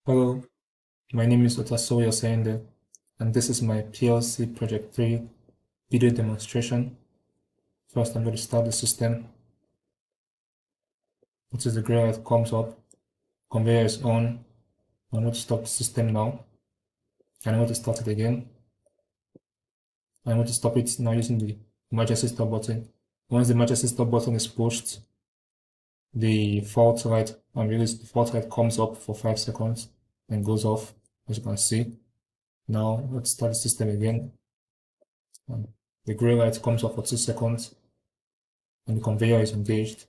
Hello, my name is Otasoyo Sende, and this is my PLC Project 3 video demonstration. First, I'm going to start the system. This is the gray light comes up, conveyor is on. I'm going to stop the system now, and I'm going to start it again. I'm going to stop it now using the emergency stop button. Once the emergency stop button is pushed, the fault light comes up for 5 seconds and goes off, as you can see. Now let's start the system again. The gray light comes off for 2 seconds and the conveyor is engaged.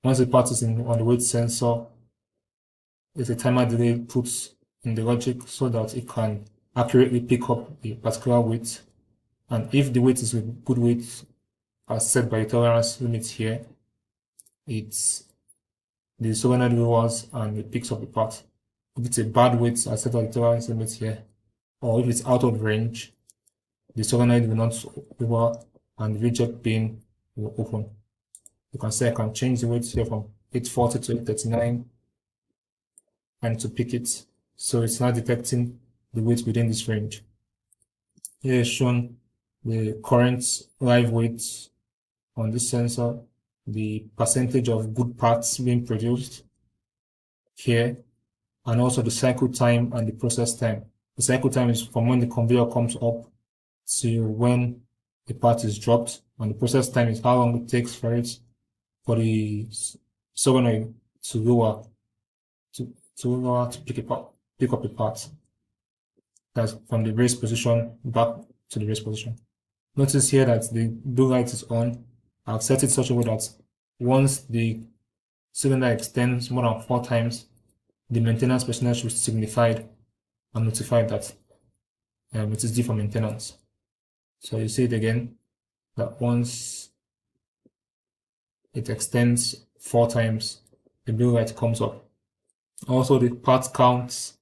Once the part is on the weight sensor, there's a timer delay put in the logic so that it can accurately pick up a particular weight. And if the weight is a good weight as set by the tolerance limit here, the solenoid lowers and it picks up the part. If it's a bad weight as set by the tolerance limit here, or if it's out of range, the solenoid will not lower and the reject pin will open. You can see I can change the weight here from 840 to 839 and to pick it. So it's now detecting the weight within this range. Here is shown the current live weight on this sensor, the percentage of good parts being produced here, and also the cycle time and the process time. The cycle time is from when the conveyor comes up to when the part is dropped, and the process time is how long it takes for the solenoid to lower to pick up a part. That's from the race position back to the race position. Notice here that the blue light is on. I've set it such a way that once the cylinder extends more than 4 times, the maintenance personnel should be signified and notified that it is due for maintenance. So you see it again, that once it extends 4 times, the blue light comes up. Also, the part counts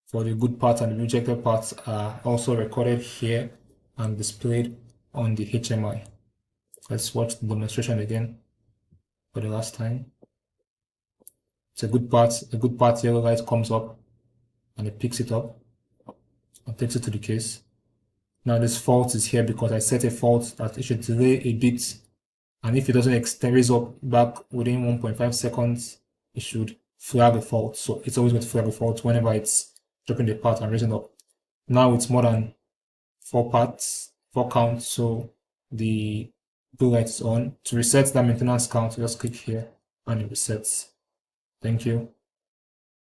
for the good parts and the rejected parts are also recorded here and displayed on the HMI. Let's watch the demonstration again for the last time. It's a good part yellow light comes up and it picks it up and takes it to the case. Now this fault is here because I set a fault that it should delay a bit, and if it doesn't raise up back within 1.5 seconds, it should flag a fault. So it's always going to flag a fault whenever it's dropping the part and raising up. Now it's more than 4 counts, so the blue light is on. To reset that maintenance count, just click here and it resets. Thank you.